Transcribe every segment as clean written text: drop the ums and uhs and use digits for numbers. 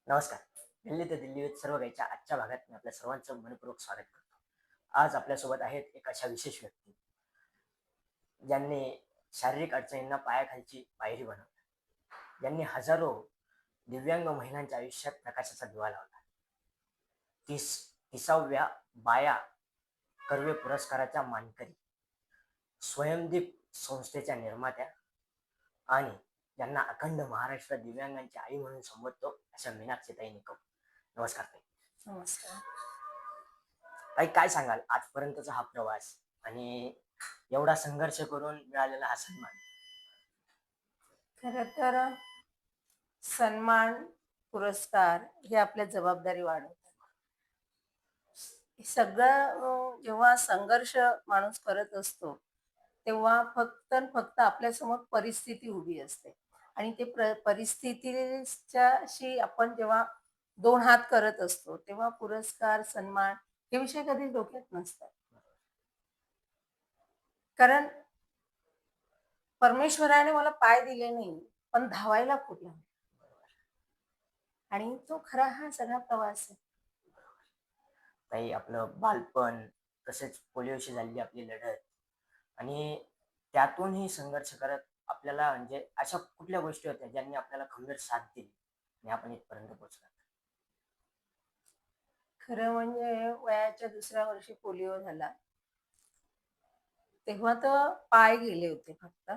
नमस्कार. दिल्ली ते दिल्लीत सर्व काहीच्या आजच्या भागात मी आपल्या सर्वांचं मनपूर्वक स्वागत करतो. आज आपल्यासोबत आहेत एक अशा विशेष व्यक्ती, ज्यांनी शारीरिक अडचणींना पायाखालची पायरी बनवली. ज्यांनी हजारो दिव्यांग महिलांच्या आयुष्यात प्रकाशाचा दिवा लावला. 30व्या बाया कर्वे पुरस्काराच्या मानकरी, स्वयंदीप संस्थेच्या निर्मात्या आणि ज्यांना अखंड महाराष्ट्र दिव्यांगांची आई म्हणून संबोधतो अशा मीनाक्षीताई निकम. नमस्कार ताई. नमस्कार. ताई, काय सांगाल आजपर्यंतचा हा प्रवास आणि एवढा संघर्ष करून मिळालेला हा सन्मान? खरं तर सन्मान, पुरस्कार हे आपल्या जबाबदारी वाढवतात. हे सगळं जेव्हा संघर्ष माणूस करत असतो, तेव्हा फक्त आणि फक्त आपल्यासमोर परिस्थिती उभी असते आणि ते परिस्थितीच्याशी आपण जेव्हा 2 हात करत असतो, तेव्हा पुरस्कार, सन्मान हे विषय कधीच डोक्यात नसतात. कारण परमेश्वराने मला पाय दिले नाही, पण धावायला खूप लावले. आणि तो खरा हा सगळा प्रवास आहे. ताई, आपलं बालपण, तसेच पोलिओशी झालेली आपली लढत आणि त्यातूनही संघर्ष करत आपल्याला म्हणजे अशा कुठल्या गोष्टी होत्या ज्यांनी आपल्याला खंबीर साथ दिली आणि आपण इथपर्यंत पोहोचलात? खरं म्हणजे वयाच्या दुसऱ्या वर्षी पोलिओ झाला. तेव्हा तर पाय गेले होते फक्त.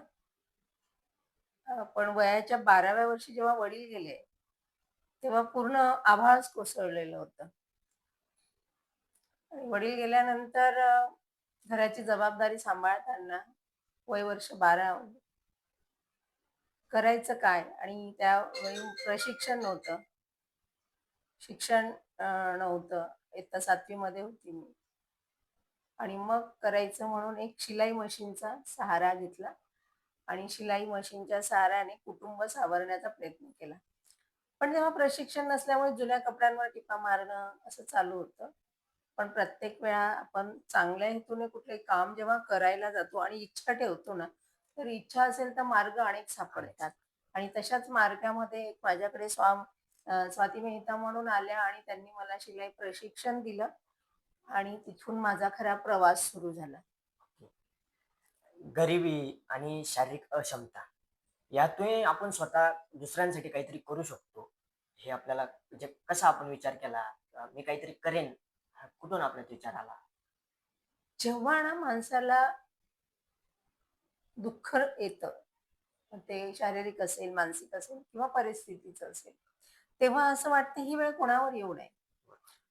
पण वयाच्या 12व्या वर्षी जेव्हा वडील गेले, तेव्हा पूर्ण आभाळच कोसळलेलं होतं. आणि वडील गेल्यानंतर घराची जबाबदारी सांभाळताना वय वर्ष 12 करायचं काय? आणि त्यावेळी प्रशिक्षण नव्हतं. शिक्षण नव्हतं. इयत्ता 7वी मध्ये होती मी. आणि मग करायचं म्हणून एक शिलाई मशीनचा सहारा घेतला आणि शिलाई मशीनच्या सहाऱ्याने कुटुंब सावरण्याचा प्रयत्न केला. पण तेव्हा प्रशिक्षण नसल्यामुळे जुन्या कपड्यांवर टिपा मारणं असं चालू होतं. पण प्रत्येक वेळा आपण चांगल्या हेतूने कुठलंही काम जेव्हा करायला जातो आणि इच्छा ठेवतो ना, तर इच्छा असेल तर मार्ग अनेक आहेच. सापडतात. आणि तशाच मार्गामध्ये एक माझ्याकडे स्वाती मेहता म्हणून आल्या आणि त्यांनी मला शिलाई प्रशिक्षण दिलं आणि तिथून माझा खरा प्रवास सुरू झाला. गरिबी आणि शारीरिक अक्षमता यातूनही आपण स्वतः दुसऱ्यांसाठी काहीतरी करू शकतो, हे आपल्याला म्हणजे कसा आपण विचार केला? मी काहीतरी करेन, हा कुठून आपल्यात विचार आला? जेव्हा ना माणसाला दुःख येतं, मग ते शारीरिक असेल, मानसिक असेल किंवा परिस्थितीचं असेल, तेव्हा असं वाटतं ही वेळ कोणावर येऊ नये.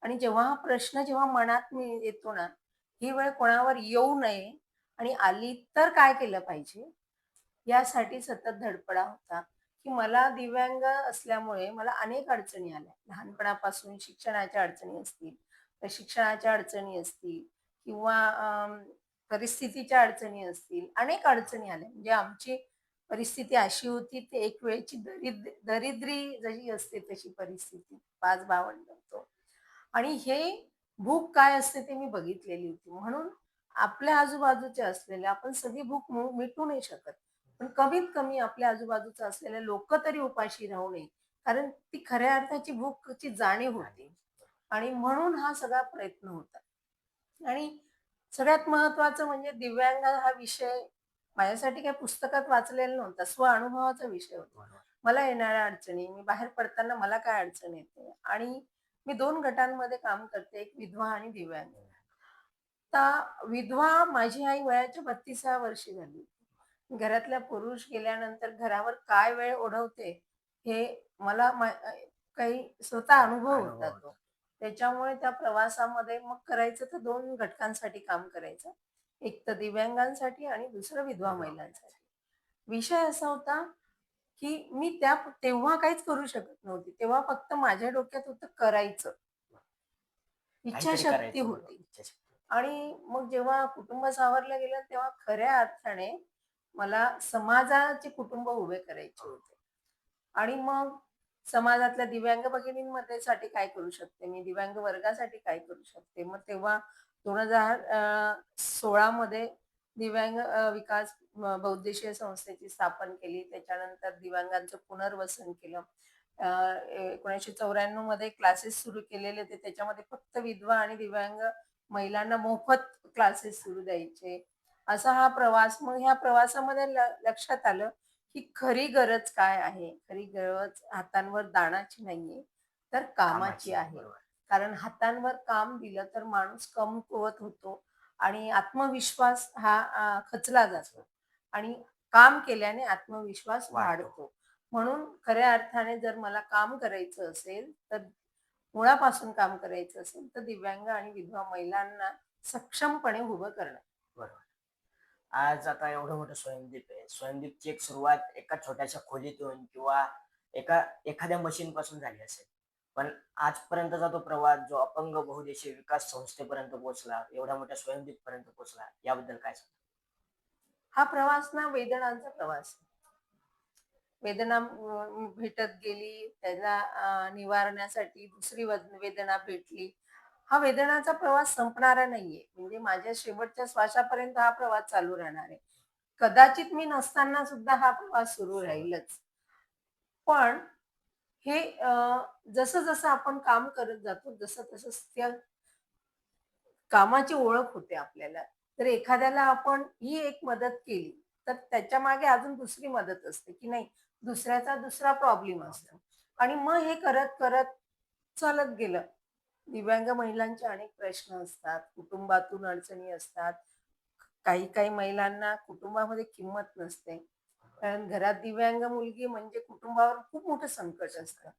आणि जेव्हा हा प्रश्न जेव्हा मनात येतो ना, ही वेळ कोणावर येऊ नये आणि आली तर काय केलं पाहिजे? यासाठी सतत धडपडा होता, की मला दिव्यांग असल्यामुळे मला अनेक अडचणी आल्या. लहानपणापासून शिक्षणाच्या अडचणी असतील, प्रशिक्षणाच्या अडचणी असतील किंवा परिस्थितीच्या अडचणी असतील, अनेक अडचणी आल्या. म्हणजे आमची परिस्थिती अशी होती, ती एक वेळची दरिद्री जशी असते तशी परिस्थिती. 5 भावंड होतो. आणि हे भूक काय असते ते मी बघितलेली होती. म्हणून आपल्या आजूबाजूचे असलेले आपण सगळी भूक मिटवू नाही शकत. पण कमीत कमी आपल्या आजूबाजूचं असलेले लोकं तरी उपाशी राहू नये. कारण ती खऱ्या अर्थाची भूकची जाणीव होती. आणि म्हणून हा सगळा प्रयत्न होता. आणि सगळ्यात महत्त्वाचं म्हणजे दिव्यांग हा विषय माझ्यासाठी काही पुस्तकात वाचलेला नव्हता. स्वअनुभवाचा विषय होता. बरोबर. मला येणाऱ्या अडचणी, मी बाहेर पडताना मला काय अडचण येते आणि मी 2 गटांमध्ये काम करते, एक विधवा आणि दिव्यांग. आता विधवा माझी आई वयाच्या 32व्या वर्षी झाली. घरातल्या पुरुष गेल्यानंतर घरावर काय वेळ ओढवते, हे मला काही स्वतः अनुभव अनुभव होता तो. होता. त्याच्यामुळे त्या प्रवासामध्ये मग करायचं तर 2 घटकांसाठी काम करायचं. एक तर दिव्यांगांसाठी आणि दुसरं विधवा विधवा महिलांसाठी. महिलांसाठी. विषय असा होता, की मी तेव्हा काहीच करू शकत नव्हती. तेव्हा फक्त माझ्या डोक्यात होतं करायचं. काहीतरी इच्छाशक्ती करायचं, बरोबर. होती. इच्छाशक्ती होती. आणि मग जेव्हा कुटुंब सावरलं गेलं, तेव्हा खऱ्या अर्थाने मला समाजाचे कुटुंब उभे करायचे होते. आणि मग समाजातल्या दिव्यांग भगिनींमध्ये साठी काय करू शकते मी? दिव्यांग वर्गासाठी काय करू शकते? मग तेव्हा 2016 मध्ये दिव्यांग विकास बहुउद्देशीय संस्थेची स्थापन केली. त्याच्यानंतर दिव्यांगांचं पुनर्वसन केलं. 1994 मध्ये क्लासेस सुरू केलेले होते. त्याच्यामध्ये फक्त विधवा आणि दिव्यांग महिलांना मोफत क्लासेस सुरू द्यायचे. असा हा प्रवास. मग ह्या प्रवासामध्ये लक्षात आलं, की खरी गरज काय आहे? खरी गरज हातांवर दाण्याची नाहीये, तर कामाची कामाची. आहे. बरोबर. कारण हातांवर काम दिलं तर माणूस कमकुवत होतो आणि आत्मविश्वास हा खचला जातो आणि काम केल्याने आत्मविश्वास वाढतो. वाढतो. म्हणून खऱ्या अर्थाने जर मला काम करायचं असेल, तर मुळापासून काम करायचं असेल, तर दिव्यांग आणि विधवा महिलांना सक्षमपणे उभं करणं. बरोबर. आज आता एवढं मोठं स्वयंदीप आहे. स्वयंदीपची एक सुरुवात एका छोट्याशा खोलीतून किंवा एखाद्या मशीनपासून झाली असेल. पण आजपर्यंतचा तो प्रवास जो अपंग बहुउद्देशीय विकास संस्थेपर्यंत पोहोचला, एवढ्या मोठ्या स्वयंदीपपर्यंत पोहोचला, याबद्दल काय सांगाल? हा प्रवास ना वेदनांचा प्रवास आहे. वेदना भेटत गेली, त्याला निवारण्यासाठी दुसरी वेदना भेटली. हा वेदनाचा प्रवास संपणारा नाहीये. म्हणजे माझ्या शेवटच्या श्वासापर्यंत हा प्रवास चालू राहणार आहे. कदाचित मी नसताना सुद्धा हा प्रवास सुरू सुरू. राहीलच. पण हे जसं-जसं आपण काम करत जातो, जसं-तसं त्या कामाची ओळख होते आपल्याला. तर एखाद्याला आपण ही एक मदत केली, तर त्याच्यामागे अजून दुसरी मदत असते, की नाही दुसऱ्याचा दुसरा प्रॉब्लेम असतो. आणि मग हे करत-करत चालत गेलं. दिव्यांग महिलांचे अनेक प्रश्न असतात, कुटुंबातून अडचणी असतात. काही-काही महिलांना कुटुंबामध्ये किंमत नसते. कारण घरात दिव्यांग मुलगी म्हणजे कुटुंबावर खूप मोठं संकट असतं.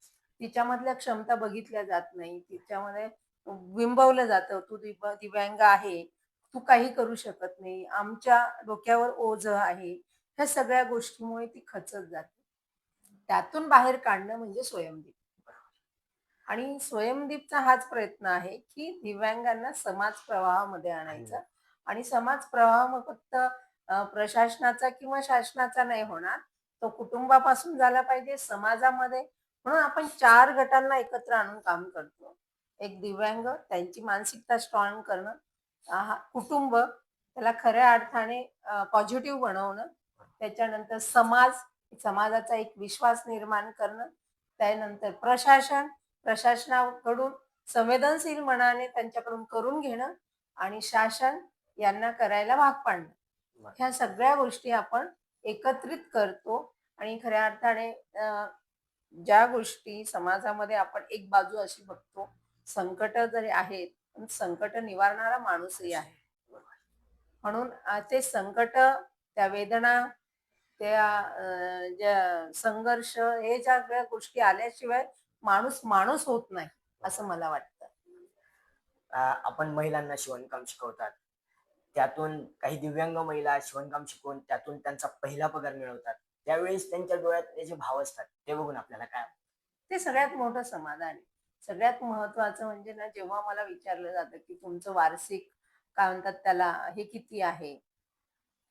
तिच्यामधल्या क्षमता बघितल्या जात नाही. तिच्यामध्ये बिंबवलं जातं, "तू दिव्यांग आहे, तू काही करू शकत नाही, आमच्या डोक्यावर ओझं आहे." ह्या सगळ्या गोष्टीमुळे ती खचत जाते. त्यातून बाहेर काढणं म्हणजे स्वयंदीप. आणि स्वयंदीपचा हाच प्रयत्न आहे, की दिव्यांगांना समाज प्रवाहामध्ये आणायचा आणि समाज प्रवाह मग फक्त प्रशासनाचा किंवा शासनाचा नाही होणार. तो कुटुंबापासून झाला पाहिजे, समाजामध्ये. म्हणून आपण 4 गटांना एकत्र आणून काम करतो. एक दिव्यांग, त्यांची मानसिकता स्ट्रॉंग करणं, कुटुंब, त्याला खऱ्या अर्थाने पॉझिटिव्ह बनवणं. त्याच्यानंतर समाज, समाजाचा एक विश्वास निर्माण करणं. त्यानंतर प्रशासन, प्रशासनाकडून संवेदनशील मनाने त्यांच्याकडून करून घेणं आणि शासन यांना करायला भाग पाडणं. ह्या सगळ्या गोष्टी आपण एकत्रित करतो आणि खऱ्या अर्थाने ज्या गोष्टी समाजामध्ये आपण एक बाजू अशी बघतो, संकट जरी आहेत, पण संकट निवारणारा माणूसही आहे. म्हणून ते संकट, त्या वेदना, त्या ज्या संघर्ष, हे ज्या सगळ्या गोष्टी आल्याशिवाय माणूस माणूस होत नाही, असं मला वाटतं. आपण महिलांना शिवणकाम शिकवतात. त्यातून काही दिव्यांग महिला शिवणकाम शिकवून त्यातून त्यांचा पहिला पगार मिळवतात. त्यावेळेस त्यांच्या डोळ्यातले जे भाव असतात, ते बघून आपल्याला काय वाटतं? ते सगळ्यात मोठं समाधान आहे. सगळ्यात महत्त्वाचं म्हणजे ना, जेव्हा मला विचारलं जातं, की तुमचं वार्षिक काय म्हणतात त्याला, हे किती आहे?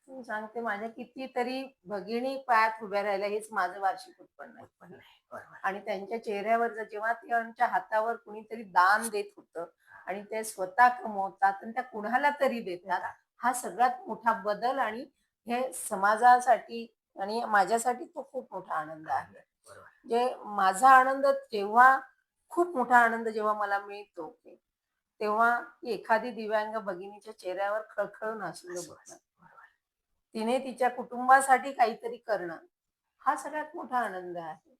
मी सांगते माझ्या कितीतरी भगिनी पायात उभ्या राहिल्या, हेच माझं वार्षिक उत्पन्न आहे. उत्पन्न आहे. बरोबर. आणि त्यांच्या चेहऱ्यावर जेव्हा त्यांच्या हातावर कुणीतरी दान देत होतं आणि ते स्वतः कमवतात आणि त्या कुणाला तरी देतात, हा सगळ्यात मोठा बदल आणि हे समाजासाठी आणि माझ्यासाठी तो खूप मोठा आनंद आहे. बरोबर. जे माझा आनंद जेव्हा, खूप मोठा आनंद जेव्हा मला मिळतो, तेव्हा एखादी दिव्यांग भगिनीच्या चेहऱ्यावर खळखळून हसू बघणं, तिने तिच्या कुटुंबासाठी काहीतरी करणं, हा सगळ्यात मोठा आनंद आहे.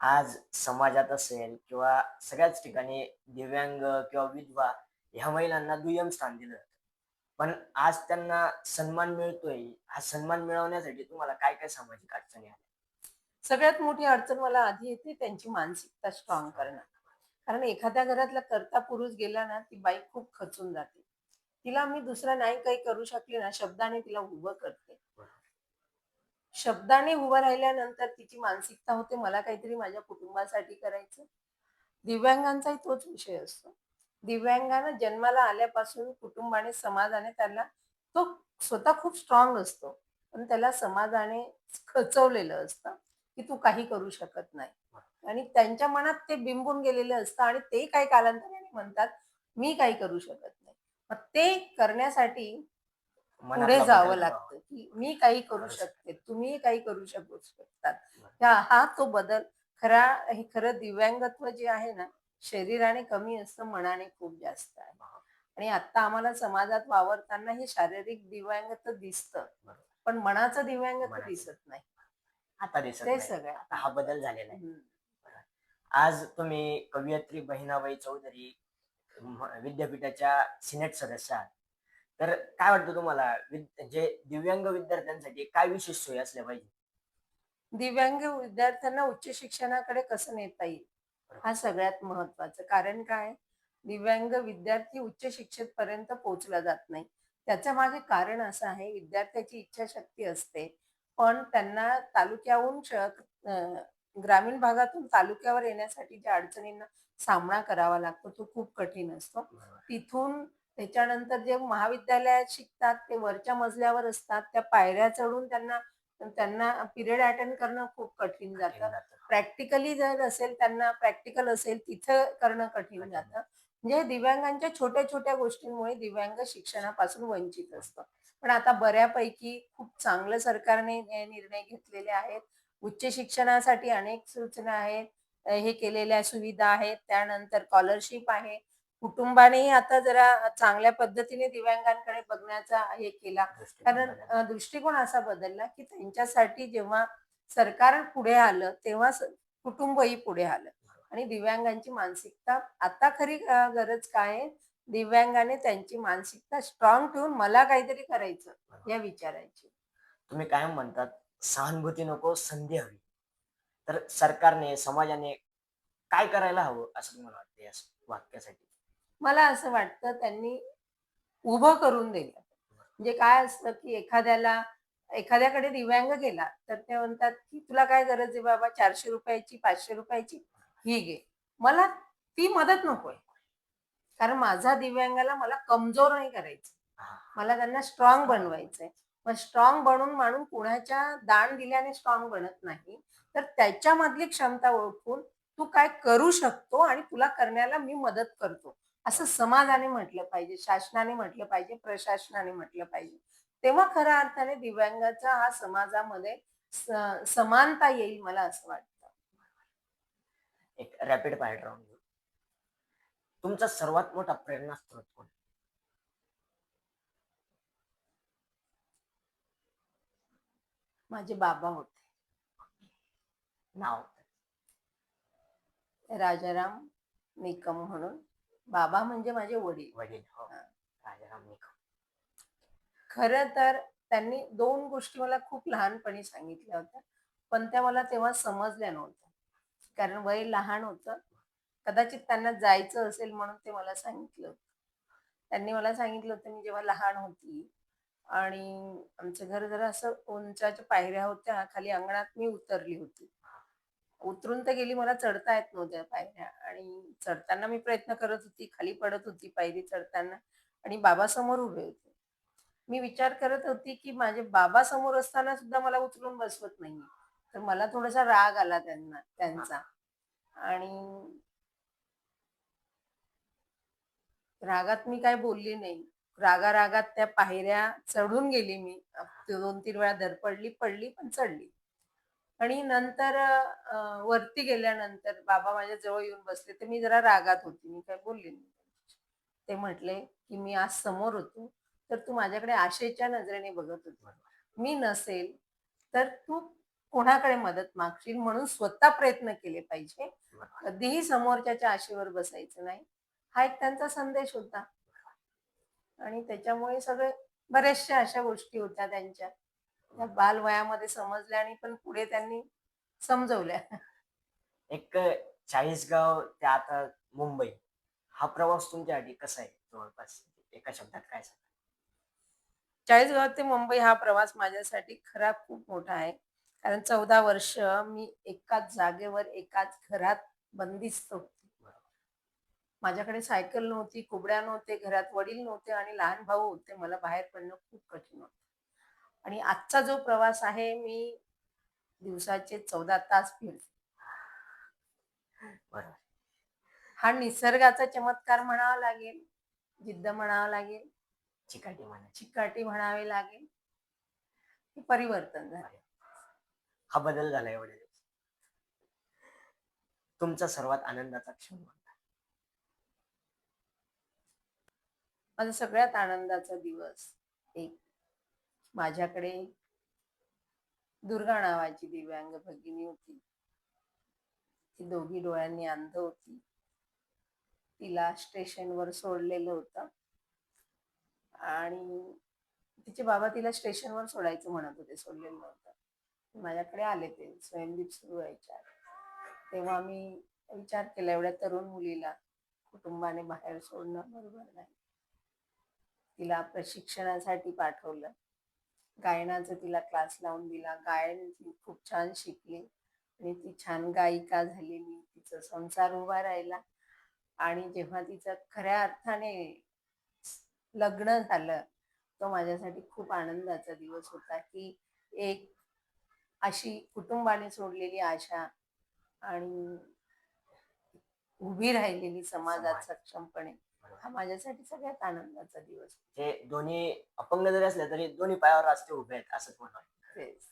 आज समाजात असेल किंवा सगळ्याच ठिकाणी दिव्यांग किंवा विधवा ह्या महिलांना दुय्यम स्थान दिलं जातं. पण आज त्यांना सन्मान मिळतोय. हा सन्मान मिळवण्यासाठी तुम्हाला काय काय सामाजिक अडचणी आल्या? सगळ्यात मोठी अडचण मला आधी येते त्यांची मानसिकता स्ट्रॉंग करणं. कारण एखाद्या घरातला कर्ता पुरुष गेला ना, ती बाई खूप खचून जाते. तिला मी दुसरं नाही काही करू शकले ना, शब्दाने तिला उभं करते. शब्दाने उभं राहिल्यानंतर तिची मानसिकता होते, मला काहीतरी माझ्या कुटुंबासाठी करायचं. दिव्यांगांचाही तोच विषय असतो. दिव्यांगानं जन्माला आल्यापासून कुटुंबाने, समाजाने त्याला, तो स्वतः खूप स्ट्रॉंग असतो. पण त्याला समाजाने खचवलेलं असतं, की तू काही करू शकत नाही. आणि त्यांच्या मनात ते बिंबून गेलेलं असतं आणि ते काही कालांतराने म्हणतात, "मी काही करू शकत नाही." मग ते करण्यासाठी पुढे मनातला जावं बदल लागतं, की मी काही करू करू शकतो. शकते, तुम्हीही काही करू शकतात. बरं. हा तो बदल हे खरं दिव्यांगत्व जे आहे ना, शरीराने कमी असतं, मनाने खूप जास्त आहे. आणि आता आम्हाला समाजात वावरताना हे शारीरिक दिव्यांगत्व दिसतं, बरोबर. पण मनाचं दिव्यांगत्व मनाचं. दिसत नाही. आता दिसत ते नाही. सगळ्यात आता हा बदल महत्वाचं. झालेला आहे. हं. आज तुम्ही कवयित्री बहिणाबाई चौधरी विद्यापीठाच्या सिनेट सदस्य आहात. तर काय वाटतं तुम्हाला जे दिव्यांग विद्यार्थ्यांसाठी काय विशेष सोयी असल्या पाहिजे? दिव्यांग विद्यार्थ्यांना उच्च शिक्षणाकडे कसं नेता येईल, हा सगळ्यात महत्वाचं. कारण काय, दिव्यांग विद्यार्थी उच्च शिक्षेपर्यंत पोहोचला जात नाही. त्याच्या मागे कारण असं आहे, विद्यार्थ्याची इच्छाशक्ती असते, पण त्यांना ग्रामीण भागातून तालुक्यावर येण्यासाठी ज्या अडचणींना सामना करावा लागतो, तो खूप कठीण असतो. बरोबर. तिथून त्याच्यानंतर जे महाविद्यालयात शिकतात, ते वरच्या मजल्यावर असतात. त्या पायऱ्या चढून त्यांना त्यांना पिरियड अटेंड करणं खूप कठीण जातं. कठीण जातं. प्रॅक्टिकली जर असेल, त्यांना प्रॅक्टिकल असेल, तिथं करणं कठीण कठीण. जातं. म्हणजे दिव्यांगांच्या छोट्या-छोट्या गोष्टींमुळे दिव्यांग शिक्षणापासून वंचित असतं. पण आता बऱ्यापैकी खूप चांगलं सरकारने हे निर्णय घेतलेले आहेत. उच्च शिक्षणासाठी अनेक सूचना आहेत. हे केलेल्या सुविधा आहेत. त्यानंतर स्कॉलरशिप आहे. कुटुंबानेही आता जरा चांगल्या पद्धतीने दिव्यांगांकडे बघण्याचा हे केला. दृष्टिकोन कारण बदलला. दृष्टिकोन असा बदलला, की त्यांच्यासाठी जेव्हा सरकार पुढे आलं, तेव्हा कुटुंबही पुढे आलं. आणि दिव्यांगांची मानसिकता आता खरी गरज काय आहे, दिव्यांगाने त्यांची मानसिकता स्ट्रॉंग ठेवून मला काहीतरी करायचं या विचारायची. तुम्ही कायम म्हणतात, सहानुभूती नको, संधी हवी. तर सरकारने, समाजाने काय करायला हवं असं तुम्हाला वाटतं या वाक्यासाठी? मला असं वाटतं त्यांनी उभं करून दिलं. म्हणजे काय असतं, की एखाद्याकडे दिव्यांग गेला, तर ते म्हणतात, की "तुला काय गरज आहे बाबा ₹400 ची, ₹500 ची? ही घे." मला ती मदत नकोय. कारण माझा दिव्यांगाला मला कमजोर नाही करायचं. हां. मला त्यांना स्ट्रॉंग बनवायचंय. मग स्ट्रॉंग बनून माणूस कुणाच्या दान दिल्याने स्ट्रॉंग बनत नाही. तर त्याच्यामधली क्षमता ओळखून तू काय करू शकतो आणि तुला करण्याला मी मदत करतो. असं समाजाने म्हटलं पाहिजे, शासनाने म्हटलं पाहिजे, प्रशासनाने म्हटलं पाहिजे. तेव्हा खऱ्या अर्थाने दिव्यांगाचा हा समाजामध्ये समानता येईल मला असं वाटतं. एक रॅपिड फायर राउंड घेऊ. तुमचा सर्वात मोठा प्रेरणास्त्रोत कोण? माझे बाबा होते. नाव? राजाराम निकम म्हणून. बाबा म्हणजे माझे वडील. वडील. हो. हां. राजाराम निकम. खरं तर त्यांनी 2 गोष्टी मला खूप लहानपणी सांगितल्या होत्या. पण त्या मला तेव्हा समजल्या नव्हत्या. कारण वय लहान होतं. कदाचित त्यांना जायचं असेल म्हणून ते मला सांगितलं होतं. त्यांनी मला सांगितलं होतं मी जेव्हा लहान होती आणि आमचं घर जरा असं उंचाच्या पायऱ्या होत्या. खाली अंगणात मी उतरली होती. उतरून तर गेली, मला चढता येत नव्हत्या पायऱ्या आणि चढताना मी प्रयत्न करत होती, खाली पडत होती पायरी चढताना आणि बाबा समोर उभे होते. मी विचार करत होती, की माझे बाबा समोर असताना सुद्धा मला उचलून बसवत नाहीये. तर मला थोडासा राग आला त्यांचा आणि रागात मी काही बोलली नाही. रागारागात त्या पायऱ्या चढून गेली मी. 2-3 वेळा धडपडली, पडली पण चढली. आणि नंतर वरती गेल्यानंतर बाबा माझ्या जवळ येऊन बसले, तर मी जरा रागात होती. मी काही बोलले नाही. ते म्हटले, की "मी आज समोर होतो, तर तू माझ्याकडे आशेच्या नजरेने बघत होती. मी नसेल, तर तू कोणाकडे मदत मागशील म्हणून स्वतः प्रयत्न केले पाहिजे. कधीही समोरच्याच्या आशेवर बसायचं नाही." हा एक त्यांचा संदेश होता. आणि त्याच्यामुळे बऱ्याचशा अशा गोष्टी होत्या त्यांच्या. त्या बालवयामध्ये समजल्या आणि पण पुढे त्यांनी समजवल्या. एक 40गाव ते आता मुंबई हा प्रवास तुमच्यासाठी कसा आहे जवळपास? एका शब्दात काय सांगाल? 40गाव ते मुंबई हा प्रवास माझ्यासाठी खरा खूप मोठा आहे. कारण 14 वर्ष मी एकाच जागेवर, एकाच घरात बंदिस्त होते. माझ्याकडे सायकल नव्हती, कुबड्या नव्हते, घरात वडील नव्हते आणि लहान भाऊ होते. मला बाहेर पडणं खूप कठीण होतं. आणि आजचा जो प्रवास आहे, मी दिवसाचे 14 तास फिरते. बरोबर. हा निसर्गाचा चमत्कार म्हणावा लागेल, जिद्द म्हणावं लागेल, चिकाटी म्हणायची. चिकाटी म्हणावी लागेल. हे परिवर्तन झालं. हा बदल झाला एवढ्या दिवसात. तुमचा सर्वात आनंदाचा क्षण कोणता? माझा सगळ्यात आनंदाचा दिवस एक माझ्याकडे दुर्गा नावाची दिव्यांग भगिनी होती. ती दोघी डोळ्यांनी अंध होती. तिला स्टेशनवर सोडलेलं होतं आणि तिचे बाबा तिला स्टेशनवर सोडायचं म्हणत होते, सोडलेलं नव्हतं. माझ्याकडे आले ते स्वयंदीप सुरू व्हायच्या आधी. तेव्हा मी विचार केला, एवढ्या तरुण मुलीला कुटुंबाने बाहेर सोडणं बरोबर नाही. तिला प्रशिक्षणासाठी पाठवलं. गायनाचा तिला क्लास लावून दिला. गायन ती खूप छान शिकली आणि ती छान गायिका झालेली. तिचा संसार उभा राहिला आणि जेव्हा तिचं खऱ्या अर्थाने लग्न झालं, तो माझ्यासाठी खूप आनंदाचा दिवस होता, की एक अशी कुटुंबाने सोडलेली आशा आणि उभी राहिलेली समाजात सक्षमपणे, हा माझ्यासाठी सगळ्यात आनंदाचा दिवस होता. जे दोन्ही अपंग जरी असले तरी दोन्ही पायावर आज ते उभे आहेत असंच म्हणा. तेच.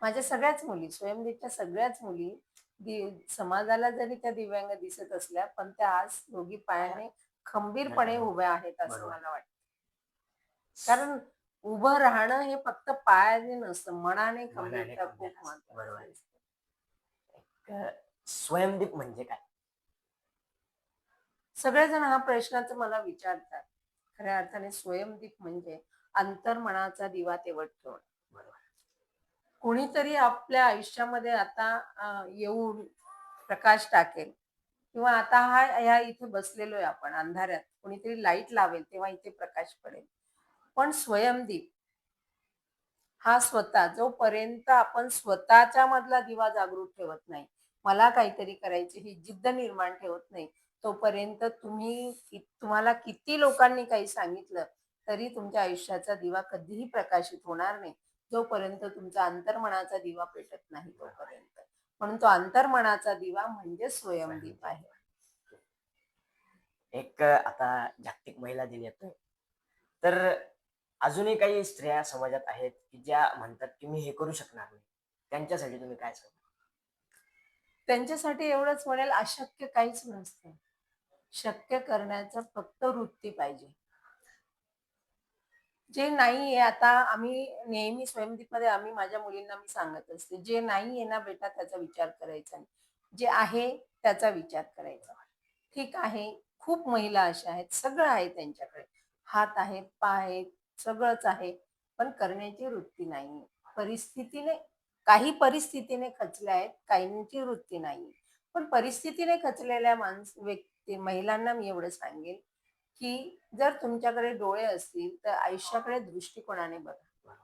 माझ्या सगळ्याच मुली, स्वयंदीपच्या सगळ्याच मुली समाजाला जरी त्या दिव्यांग दिसत असल्या, पण त्या आज दोघी पायाने खंबीरपणे उभ्या आहेत असं बरोबर. मला वाटतं. कारण उभं राहणं हे फक्त पायाने नसतं, मनाने खंबीरता खूप बरोबर महत्वाची आहे. असते. स्वयंदीप म्हणजे काय? सगळेजण हा प्रश्नाचं मला विचारतात. खऱ्या अर्थाने स्वयंदीप म्हणजे अंतर्मनाचा दिवा तेवत ठेवणं. बरोबर. कोणीतरी आपल्या आयुष्यामध्ये आता येऊन प्रकाश टाकेल किंवा आता ह्या इथे बसलेलो आहे आपण अंधाऱ्यात, कोणीतरी लाईट लावेल तेव्हा इथे प्रकाश पडेल. पण स्वयंदीप हा स्वतः जोपर्यंत आपण स्वतःच्या मधला दिवा जागृत ठेवत नाही, मला काहीतरी करायची ही जिद्द निर्माण ठेवत नाही, तोपर्यंत तुम्हाला किती लोकांनी काही सांगितलं तरी तुमच्या आयुष्याचा दिवा कधीही प्रकाशित होणार नाही, जोपर्यंत तुमचा अंतर्मनाचा दिवा पेटत नाही तोपर्यंत. म्हणून तो अंतर्मनाचा दिवा म्हणजे स्वयंदीप आहे. एक आता जागतिक महिला दिन येतोय, तर अजूनही काही स्त्रिया समाजात आहेत की ज्या म्हणतात की मी हे करू शकणार नाही, त्यांच्यासाठी तुम्ही काय सांगा? त्यांच्यासाठी एवढंच म्हणेल, अशक्य काहीच नसतं. शक्य करण्याचं फक्त वृत्ती पाहिजे. जे नाहीये, आता आम्ही नेहमी स्वयंदीपमध्ये आम्ही माझ्या मुलींना मी सांगत असते, जे नाहीये ना बेटा त्याचा विचार करायचा नाही. जे आहे त्याचा विचार करायचा. ठीक आहे, खूप महिला अशा आहेत, सगळं आहे त्यांच्याकडे. हात आहेत, पाय आहेत, सगळंच आहे. पण करण्याची वृत्ती नाहीये. काही परिस्थितीने खचल्या आहेत, काहींची वृत्ती नाहीये. पण परिस्थितीने खचलेल्या महिलांना मी एवढं सांगेल, की जर तुमच्याकडे डोळे असतील तर आयुष्याकडे दृष्टिकोनाने बघा.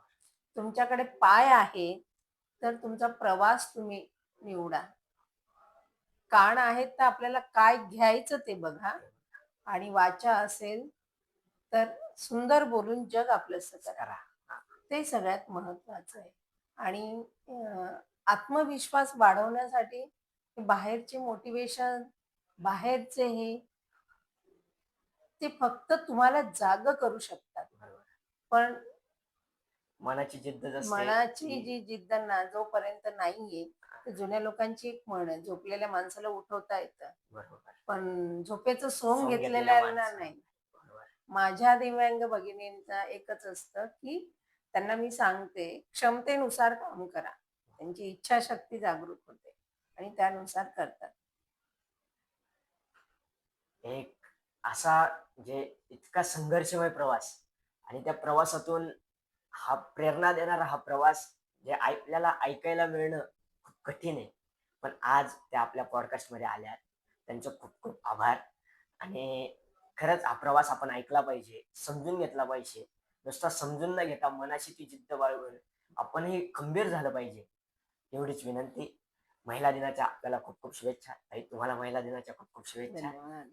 तुमच्याकडे पाय आहे तर तुमचा प्रवास तुम्ही निवडा. कान आहेत तर आपल्याला काय घ्यायचं ते बघा आणि वाचा असेल तर सुंदर बोलून जग आपलंसं करा. ते सगळ्यात महत्वाचं आहे. आणि आत्मविश्वास वाढवण्यासाठी बाहेरचे मोटिवेशन, बाहेरचे हे ते फक्त तुम्हाला जाग करू शकतात. पण मनाची जिद्द असते मनाची जी जिद्द ना जोपर्यंत नाहीये, तर जुन्या लोकांची एक म्हण आहे, झोपलेल्या माणसाला उठवता येतं, पण झोपेचं सोंग घेतलेल्याला नाही. माझ्या दिव्यांग भगिनींचा एकच असतं, की त्यांना मी सांगते क्षमतेनुसार काम करा. त्यांची इच्छाशक्ती जागृत होते आणि त्यानुसार करतात. एक असा जे इतका संघर्षमय प्रवास आणि त्या प्रवासातून हा प्रेरणा देणारा हा प्रवास जे आपल्याला ऐकायला मिळणं खूप कठीण आहे. पण आज त्या आपल्या पॉडकास्टमध्ये आल्या. त्यांचं खूप खूप आभार. आणि खरंच हा प्रवास आपण ऐकला पाहिजे, समजून घेतला पाहिजे. नुसता समजून न घेता मनाशी ती जिद्द बाळगून आपणही खंबीर झालं पाहिजे, एवढीच विनंती. महिला दिनाच्या आपल्याला खूप खूप शुभेच्छा. ताई, तुम्हाला महिला दिनाच्या खूप खूप शुभेच्छा. धन्यवाद.